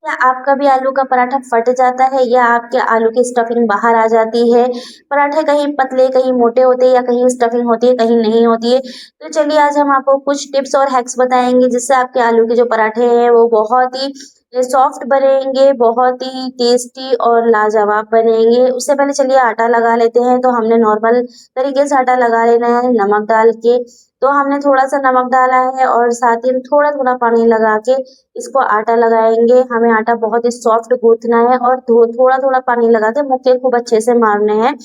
क्या आपका भी आलू का पराठा फट जाता है या आपके आलू की स्टफिंग बाहर आ जाती है? पराठे कहीं पतले, कहीं मोटे होते हैं या कहीं स्टफिंग होती है, कहीं नहीं होती है। तो चलिए आज हम आपको कुछ टिप्स और हैक्स बताएँगे जिससे आपके आलू के जो पराठे हैं वो बहुत ही सॉफ्ट बनेंगे, बहुत ही टेस्टी और लाजवाब बनेंगे। उससे पहले चलिए आटा लगा लेते हैं। तो हमने नॉर्मल तरीके से आटा लगा लेना है नमक डाल के। तो हमने थोड़ा-सा नमक डाला है और साथ ही में थोड़ा-थोड़ा पानी लगा के इसको आटा लगाएँगे। हमें आटा बहुत ही सॉफ्ट गूँथना है और थोड़ा-थोड़ा पानी लगा के मुक्के खूब अच्छे से मारने हैं।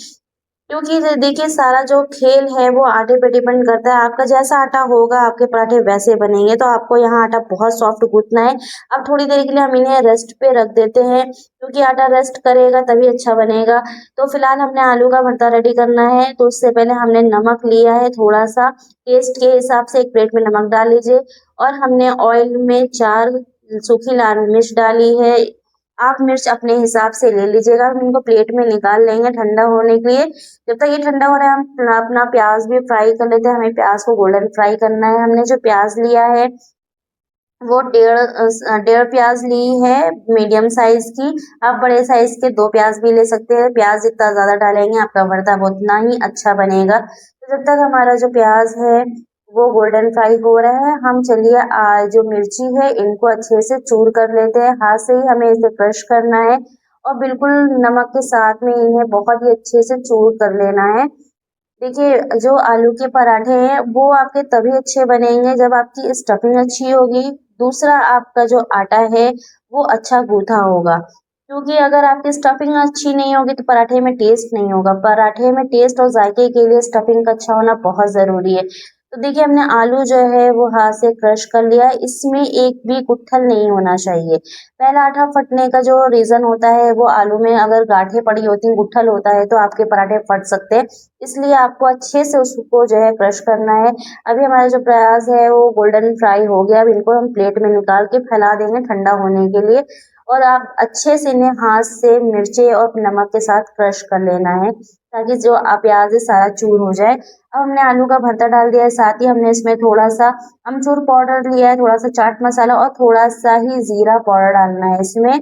क्योंकि देखिए सारा जो खेल है वो आटे पे डिपेंड करता है। आपका जैसा आटा होगा आपके पराठे वैसे बनेंगे। तो आपको यहाँ आटा बहुत सॉफ्ट गूँथना है। अब थोड़ी देर के लिए हम इन्हें रेस्ट पे रख देते हैं क्योंकि आटा रेस्ट करेगा तभी अच्छा बनेगा। तो फिलहाल हमने आलू का भरता रेडी करना है। तो उससे पहले हमने नमक लिया है थोड़ा-सा, टेस्ट के हिसाब से एक प्लेट में नमक डाल लीजिए और हमने ऑयल में 4 सूखी लाल मिर्च डाली है। आप मिर्च अपने हिसाब से ले लीजिएगा। हम इनको प्लेट में निकाल लेंगे ठंडा होने के लिए। जब तक ये ठंडा हो रहा है हम अपना प्याज भी फ्राई कर लेते हैं। हमें प्याज को गोल्डन फ्राई करना है। हमने जो प्याज लिया है वो डेढ़ प्याज ली है मीडियम साइज की। आप बड़े साइज के 2 प्याज भी ले सकते हैं। प्याज जितना ज़्यादा डालेंगे आपका भरता उतना ही अच्छा बनेगा। तो जब तक हमारा जो प्याज है वो गोल्डन फ्राई हो रहा है, हम चलिए जो मिर्ची है इनको अच्छे से चूर कर लेते हैं। हाथ से ही हमें इसे क्रश करना है और बिल्कुल नमक के साथ में इन्हें बहुत ही अच्छे से चूर कर लेना है। देखिए, जो आलू के पराठे हैं, वो आपके तभी अच्छे बनेंगे जब आपकी स्टफिंग अच्छी होगी। दूसरा आपका जो आटा है, वो अच्छा गूँथा होगा। क्योंकि अगर आपकी स्टफिंग अच्छी नहीं होगी तो पराठे में टेस्ट नहीं होगा। पराठे में टेस्ट और जायके के लिए स्टफिंग का अच्छा होना बहुत ज़रूरी है। तो देखिए हमने आलू जो है वो हाथ से क्रश कर लिया है। इसमें एक भी गुठल नहीं होना चाहिए। पहला आटा फटने का जो रीज़न होता है वो आलू में अगर गाँठें पड़ी होती हैं, गुठल होता है तो आपके पराठे फट सकते हैं। इसलिए आपको अच्छे से उसको जो है क्रश करना है। अभी हमारा जो प्याज़ है वो गोल्डन फ्राई हो गया। अब इनको हम प्लेट में निकाल के फैला देंगे ठंडा होने के लिए और आप अच्छे से इन्हें हाथ से मिर्ची और नमक के साथ क्रश कर लेना है ताकि जो प्याज़ है सारा चूर हो जाए। अब हमने आलू का भरता डाल दिया है, साथ ही हमने इसमें थोड़ा-सा अमचूर पाउडर लिया है, थोड़ा-सा चाट मसाला और थोड़ा-सा ही ज़ीरा पाउडर डालना है इसमें।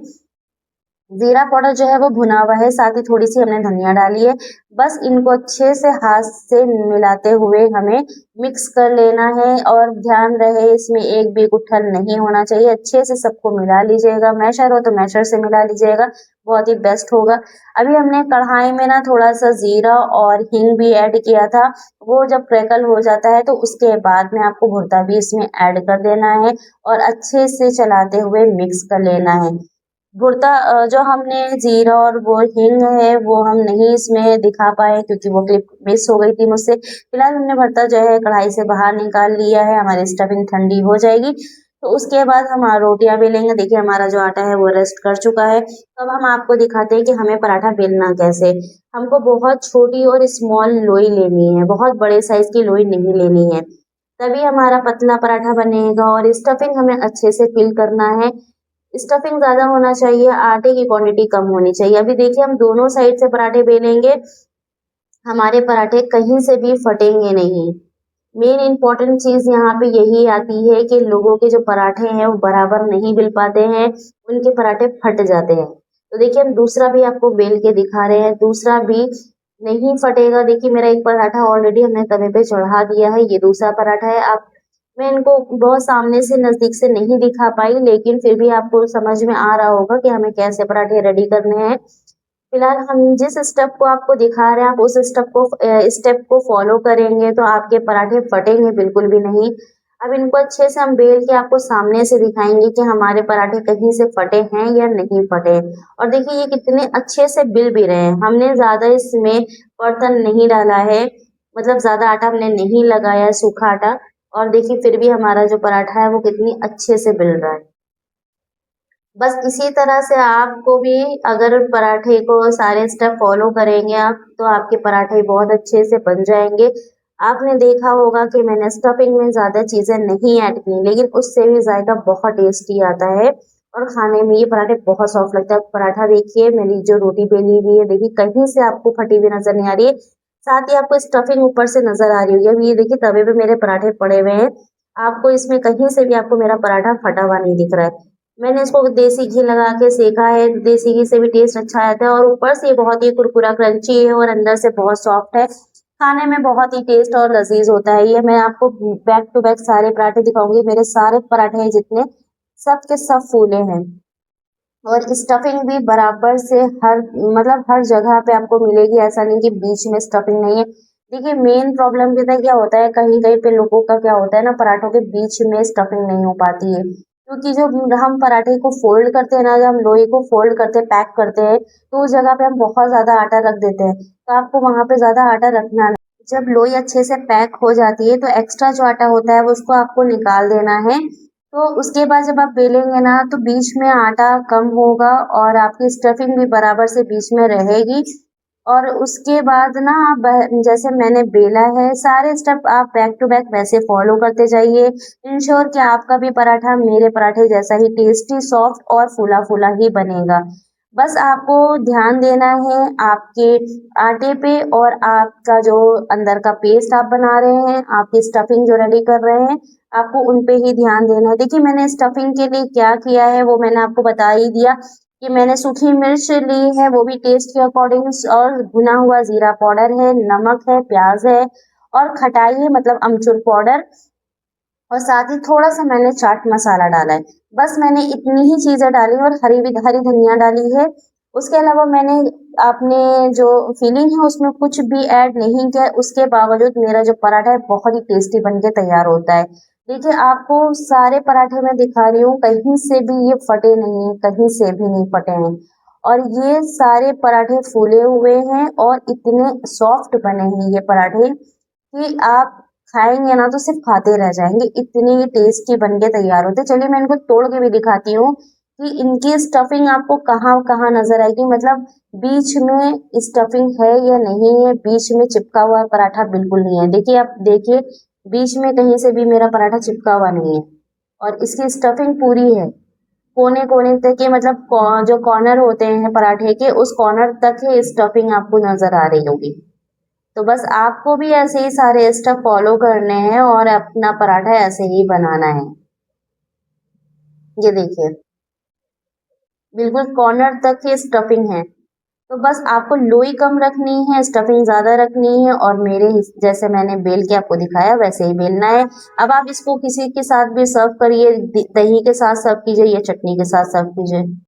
जीरा पाउडर जो है वो भुना हुआ है, साथ ही थोड़ी-सी हमने धनिया डाली है। बस इनको अच्छे से हाथ से मिलाते हुए हमें मिक्स कर लेना है और ध्यान रहे इसमें एक भी गुठल नहीं होना चाहिए। अच्छे से सबको मिला लीजिएगा, मैशर हो तो मैशर से मिला लीजिएगा, बहुत ही बेस्ट होगा। अभी हमने कढ़ाई में ना थोड़ा-सा जीरा और हींग भी ऐड किया था, वो जब क्रैकल हो जाता है तो उसके बाद में आपको भुर्ता भी इसमें ऐड कर देना है और अच्छे से चलाते हुए मिक्स कर लेना है। भुर्ता जो हमने जीरा और वो हींग है वो हम नहीं इसमें दिखा पाए क्योंकि वो क्लिप मिस हो गई थी मुझसे। फिलहाल हमने भरता जो है कढ़ाई से बाहर निकाल लिया है, हमारी स्टफिंग ठंडी हो जाएगी तो उसके बाद हम रोटियां बेलेंगे। देखिए हमारा जो आटा है वो रेस्ट कर चुका है। तो अब हम आपको दिखाते हैं कि हमें पराठा बेलना कैसे। हमको बहुत छोटी और स्मॉल लोई लेनी है, बहुत बड़े साइज की लोई नहीं लेनी है, तभी हमारा पतला पराठा बनेगा। और स्टफिंग हमें अच्छे से फिल करना है। स्टफिंग ज़्यादा होना चाहिए, आटे की क्वांटिटी कम होनी चाहिए। अभी देखिए हम दोनों साइड से पराठे बेलेंगे, हमारे पराठे कहीं से भी फटेंगे नहीं। मेन इम्पोर्टेंट चीज़ यहाँ पे यही आती है कि लोगों के जो पराठे हैं वो बराबर नहीं बेल पाते हैं, उनके पराठे फट जाते हैं। तो देखिए हम दूसरा भी आपको बेल के दिखा रहे हैं, दूसरा भी नहीं फटेगा। देखिए मेरा एक पराठा ऑलरेडी हमने तवे पे चढ़ा दिया है, ये दूसरा पराठा है। आप मैं इनको बहुत सामने से नज़दीक से नहीं दिखा पाई लेकिन फिर भी आपको समझ में आ रहा होगा कि हमें कैसे पराठे रेडी करने हैं। फिलहाल हम जिस स्टेप को आपको दिखा रहे हैं आप उस स्टेप को फॉलो करेंगे तो आपके पराठे फटेंगे बिल्कुल भी नहीं। अब इनको अच्छे से हम बेल के आपको सामने से दिखाएंगे कि हमारे पराठे कहीं से फटे हैं या नहीं फटे। और देखिए ये कितने अच्छे से बिल भी रहे हैं। हमने ज़्यादा इसमें बर्तन नहीं डाला है, मतलब ज़्यादा आटा हमने नहीं लगाया है, सूखा आटा। और देखिए फिर भी हमारा जो पराठा है वो कितनी अच्छे से बिल रहा है। बस इसी तरह से आपको भी अगर पराठे को सारे स्टेप फॉलो करेंगे आप तो आपके पराठे बहुत अच्छे से बन जाएंगे। आपने देखा होगा कि मैंने स्टफिंग में ज़्यादा चीज़ें नहीं ऐड की लेकिन उससे भी जायका बहुत टेस्टी आता है और खाने में ये पराठे बहुत सॉफ्ट लगता है। पराठा देखिए मेरी जो रोटी बेली हुई है, देखिए कहीं से आपको फटी हुई नजर नहीं आ रही है, साथ ही आपको स्टफिंग ऊपर से नजर आ रही होगी। अब ये देखिए तवे पे मेरे पराठे पड़े हुए हैं, आपको इसमें कहीं से भी आपको मेरा पराठा फटा हुआ नहीं दिख रहा है। मैंने इसको देसी घी लगा के सेका है, देसी घी से भी टेस्ट अच्छा आता है और ऊपर से बहुत ही कुरकुरा क्रंची है और अंदर से बहुत सॉफ्ट है। खाने में बहुत ही टेस्ट और लजीज होता है ये। मैं आपको बैक टू बैक सारे पराठे दिखाऊंगी। मेरे सारे पराठे हैं जितने, सब के सब फूले हैं और स्टफिंग भी बराबर से हर मतलब हर जगह पे आपको मिलेगी। ऐसा नहीं कि बीच में स्टफिंग नहीं है। देखिए मेन प्रॉब्लम पता है क्या होता है, कहीं कहीं पे लोगों का क्या होता है ना, पराठों के बीच में स्टफिंग नहीं हो पाती है, क्योंकि जो हम पराठे को फोल्ड करते हैं ना, जब हम लोई को फोल्ड करते हैं, पैक करते हैं, तो उस जगह पे हम बहुत ज्यादा आटा रख देते हैं। तो आपको वहां पे ज्यादा आटा रखना नहीं। जब लोई अच्छे से पैक हो जाती है तो एक्स्ट्रा जो आटा होता है वो उसको आपको निकाल देना है। तो उसके बाद जब आप बेलेंगे ना तो बीच में आटा कम होगा और आपकी स्टफिंग भी बराबर से बीच में रहेगी। और उसके बाद ना आप जैसे मैंने बेला है, सारे स्टेप आप बैक टू बैक वैसे फॉलो करते जाइए। इंश्योर कि आपका भी पराठा मेरे पराठे जैसा ही टेस्टी, सॉफ्ट और फूला फूला ही बनेगा। बस आपको ध्यान देना है आपके आटे पे और आपका जो अंदर का पेस्ट आप बना रहे हैं, आपकी स्टफिंग जो रेडी कर रहे हैं, आपको उन पे ही ध्यान देना है। देखिए मैंने स्टफिंग के लिए क्या किया है वो मैंने आपको बता ही दिया कि मैंने सूखी मिर्च ली है, वो भी टेस्ट के अकॉर्डिंग, और भुना हुआ जीरा पाउडर है, नमक है, प्याज है और खटाई है मतलब अमचूर पाउडर, और साथ ही थोड़ा सा मैंने चाट मसाला डाला है। बस मैंने इतनी ही चीजें डाली और हरी धनिया डाली है। उसके अलावा मैंने अपने जो फीलिंग है उसमें कुछ भी ऐड नहीं किया है। उसके बावजूद मेरा जो पराठा है बहुत ही टेस्टी बन के तैयार होता है। देखिए आपको सारे पराठे मैं दिखा रही हूँ, कहीं से भी ये फटे नहीं है, कहीं से भी नहीं फटे हैं और ये सारे पराठे फूले हुए हैं और इतने सॉफ्ट बने हैं ये पराठे कि आप खाएंगे ना तो सिर्फ खाते रह जाएंगे, इतनी टेस्टी बन के तैयार होते। चलिए मैं इनको तोड़ के भी दिखाती हूँ कि इनकी स्टफिंग आपको कहाँ कहाँ नजर आएगी, मतलब बीच में स्टफिंग है या नहीं है, बीच में चिपका हुआ पराठा बिल्कुल नहीं है। देखिए आप देखिए, बीच में कहीं से भी मेरा पराठा चिपका हुआ नहीं है और इसकी स्टफिंग पूरी है। कोने कोने तक के मतलब जो कॉर्नर होते हैं पराठे के, उस कॉर्नर तक ही स्टफिंग आपको नजर आ रही होगी। तो बस आपको भी ऐसे ही सारे स्टेप फॉलो करने हैं और अपना पराठा ऐसे ही बनाना है। ये देखिए बिल्कुल कॉर्नर तक ही स्टफिंग है। तो बस आपको लोई कम रखनी है, स्टफिंग ज्यादा रखनी है और मेरे जैसे मैंने बेल के आपको दिखाया वैसे ही बेलना है। अब आप इसको किसी के साथ भी सर्व करिए, दही के साथ सर्व कीजिए या चटनी के साथ सर्व कीजिए।